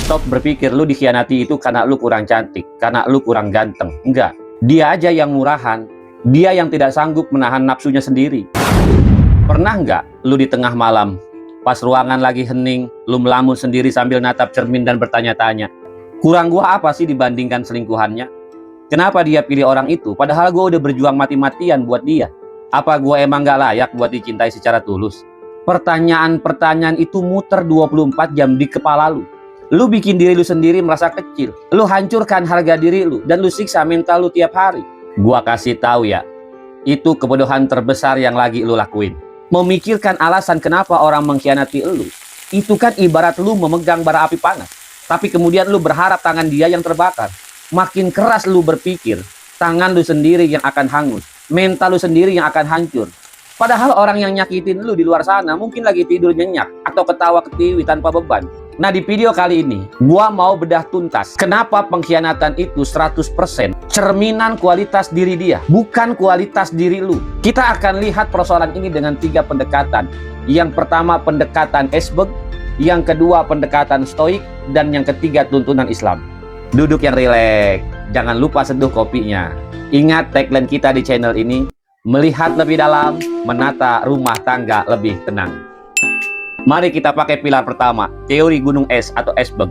Stop berpikir lu dikhianati itu karena lu kurang cantik, karena lu kurang ganteng. Enggak. Dia aja yang murahan. Dia yang tidak sanggup menahan nafsunya sendiri. Pernah nggak lu di tengah malam, pas ruangan lagi hening, lu melamun sendiri sambil natap cermin dan bertanya-tanya, kurang gua apa sih dibandingkan selingkuhannya? Kenapa dia pilih orang itu? Padahal gua udah berjuang mati-matian buat dia. Apa gua emang nggak layak buat dicintai secara tulus? Pertanyaan-pertanyaan itu muter 24 jam di kepala lu. Lu bikin diri lu sendiri merasa kecil. Lu hancurkan harga diri lu dan lu siksa mental lu tiap hari. Gua kasih tahu ya, itu kebodohan terbesar yang lagi lu lakuin. Memikirkan alasan kenapa orang mengkhianati lu, itu kan ibarat lu memegang bara api panas. Tapi kemudian lu berharap tangan dia yang terbakar. Makin keras lu berpikir, tangan lu sendiri yang akan hangus, mental lu sendiri yang akan hancur. Padahal orang yang nyakitin lu di luar sana mungkin lagi tidur nyenyak atau ketawa ketiwi tanpa beban. Nah, di video kali ini gua mau bedah tuntas kenapa pengkhianatan itu 100% cerminan kualitas diri dia, bukan kualitas diri lu. Kita akan lihat persoalan ini dengan 3 pendekatan. Yang pertama pendekatan iceberg, yang kedua pendekatan stoik, dan yang ketiga tuntunan Islam. Duduk yang rileks, jangan lupa seduh kopinya. Ingat tagline kita di channel ini, melihat lebih dalam, menata rumah tangga lebih tenang. Mari kita pakai pilar pertama, teori gunung es atau iceberg.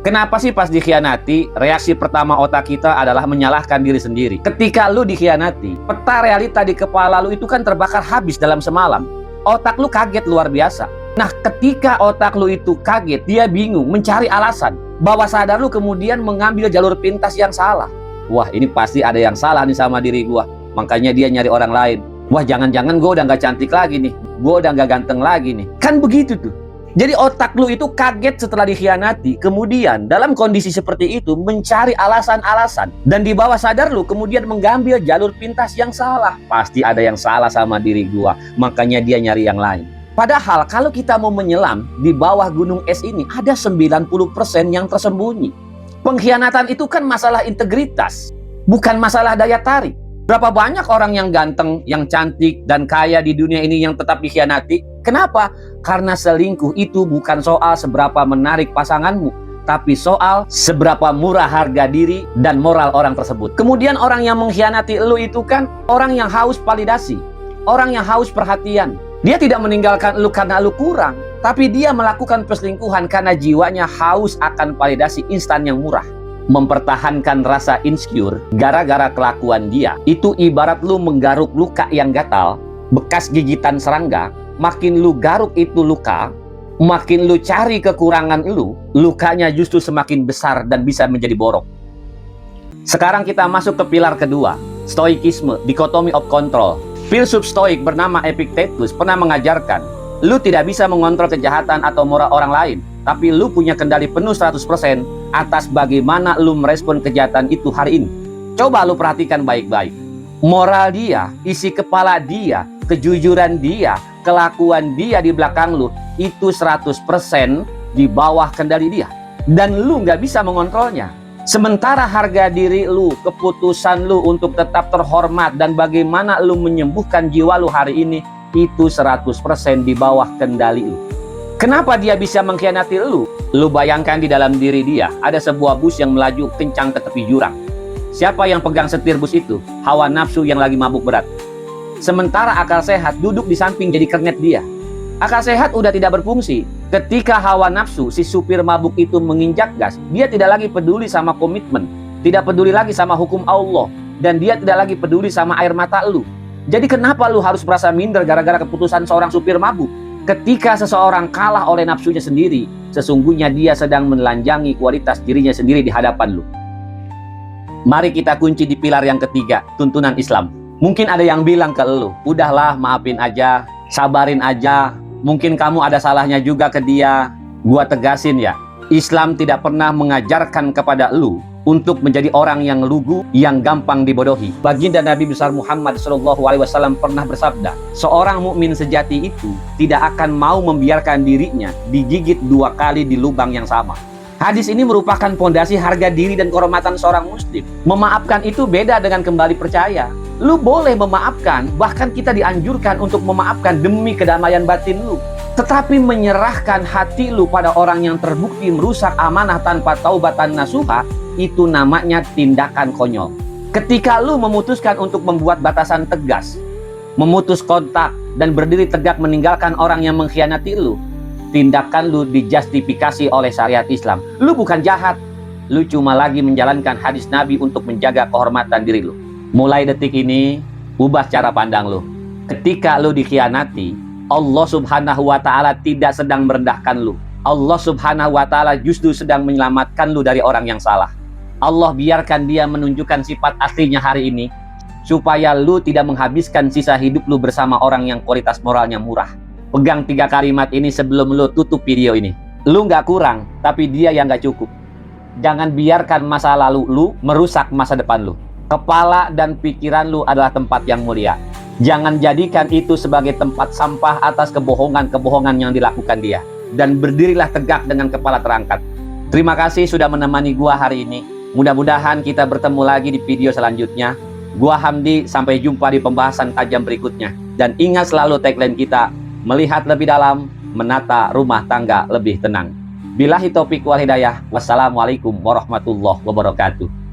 Kenapa sih pas dikhianati, reaksi pertama otak kita adalah menyalahkan diri sendiri? Ketika lu dikhianati, peta realita di kepala lu itu kan terbakar habis dalam semalam. Otak lu kaget luar biasa. Nah, ketika otak lu itu kaget, dia bingung, mencari alasan. Bawah sadar lu kemudian mengambil jalur pintas yang salah. Wah, ini pasti ada yang salah nih sama diri gua. Makanya dia nyari orang lain. Wah, jangan-jangan gue udah nggak cantik lagi nih, gue udah nggak ganteng lagi nih. Kan begitu tuh. Jadi otak lu itu kaget setelah dikhianati, kemudian dalam kondisi seperti itu mencari alasan-alasan. Dan di bawah sadar lu kemudian mengambil jalur pintas yang salah. Pasti ada yang salah sama diri gua, makanya dia nyari yang lain. Padahal kalau kita mau menyelam di bawah gunung es ini, ada 90% yang tersembunyi. Pengkhianatan itu kan masalah integritas, bukan masalah daya tarik. Berapa banyak orang yang ganteng, yang cantik, dan kaya di dunia ini yang tetap dikhianati? Kenapa? Karena selingkuh itu bukan soal seberapa menarik pasanganmu, tapi soal seberapa murah harga diri dan moral orang tersebut. Kemudian orang yang mengkhianati lu itu kan orang yang haus validasi, orang yang haus perhatian. Dia tidak meninggalkan lu karena lu kurang, tapi dia melakukan perselingkuhan karena jiwanya haus akan validasi instan yang murah. Mempertahankan rasa insecure gara-gara kelakuan dia itu ibarat lu menggaruk luka yang gatal, bekas gigitan serangga. Makin lu garuk itu luka, makin lu cari kekurangan lu, lukanya justru semakin besar dan bisa menjadi borok. Sekarang kita masuk ke pilar kedua, stoikisme, dichotomy of control. Filsuf stoik bernama Epictetus pernah mengajarkan, lu tidak bisa mengontrol kejahatan atau moral orang lain, tapi lu punya kendali penuh 100% atas bagaimana lu merespon kejahatan itu hari ini. Coba lu perhatikan baik-baik. Moral dia, isi kepala dia, kejujuran dia, kelakuan dia di belakang lu, itu 100% di bawah kendali dia. Dan lu nggak bisa mengontrolnya. Sementara harga diri lu, keputusan lu untuk tetap terhormat, dan bagaimana lu menyembuhkan jiwa lu hari ini, itu 100% di bawah kendali lu. Kenapa dia bisa mengkhianati lu? Lu bayangkan di dalam diri dia ada sebuah bus yang melaju kencang ke tepi jurang. Siapa yang pegang setir bus itu? Hawa nafsu yang lagi mabuk berat. Sementara akal sehat duduk di samping jadi kernet dia. Akal sehat udah tidak berfungsi. Ketika hawa nafsu, si supir mabuk itu menginjak gas, dia tidak lagi peduli sama komitmen, tidak peduli lagi sama hukum Allah, dan dia tidak lagi peduli sama air mata lu. Jadi kenapa lu harus merasa minder gara-gara keputusan seorang supir mabuk? Ketika seseorang kalah oleh nafsunya sendiri, sesungguhnya dia sedang menelanjangi kualitas dirinya sendiri di hadapan lu. Mari kita kunci di pilar yang ketiga, tuntunan Islam. Mungkin ada yang bilang ke lu, udahlah maafin aja, sabarin aja, mungkin kamu ada salahnya juga ke dia. Gua tegasin ya, Islam tidak pernah mengajarkan kepada lu untuk menjadi orang yang lugu, yang gampang dibodohi. Baginda Nabi besar Muhammad SAW pernah bersabda, seorang mukmin sejati itu tidak akan mau membiarkan dirinya digigit 2 kali di lubang yang sama. Hadis ini merupakan pondasi harga diri dan kehormatan seorang muslim. Memaafkan itu beda dengan kembali percaya. Lu boleh memaafkan, bahkan kita dianjurkan untuk memaafkan demi kedamaian batin lu. Tetapi menyerahkan hati lu pada orang yang terbukti merusak amanah tanpa taubatan nasuha, itu namanya tindakan konyol. Ketika lu memutuskan untuk membuat batasan tegas, memutus kontak, dan berdiri tegak meninggalkan orang yang mengkhianati lu, tindakan lu dijustifikasi oleh syariat Islam. Lu bukan jahat, lu cuma lagi menjalankan hadis Nabi untuk menjaga kehormatan diri lu. Mulai detik ini, ubah cara pandang lu. Ketika lu dikhianati, Allah subhanahu wa ta'ala tidak sedang merendahkan lu. Allah subhanahu wa ta'ala justru sedang menyelamatkan lu dari orang yang salah. Allah biarkan dia menunjukkan sifat aslinya hari ini, supaya lu tidak menghabiskan sisa hidup lu bersama orang yang kualitas moralnya murah. Pegang 3 kalimat ini sebelum lu tutup video ini. Lu nggak kurang, tapi dia yang nggak cukup. Jangan biarkan masa lalu lu merusak masa depan lu. Kepala dan pikiran lu adalah tempat yang mulia. Jangan jadikan itu sebagai tempat sampah atas kebohongan-kebohongan yang dilakukan dia. Dan berdirilah tegak dengan kepala terangkat. Terima kasih sudah menemani gua hari ini. Mudah-mudahan kita bertemu lagi di video selanjutnya. Gua Hamdi, sampai jumpa di pembahasan tajam berikutnya. Dan ingat selalu tagline kita, melihat lebih dalam, menata rumah tangga lebih tenang. Billahi taufik wal hidayah. Wassalamualaikum warahmatullahi wabarakatuh.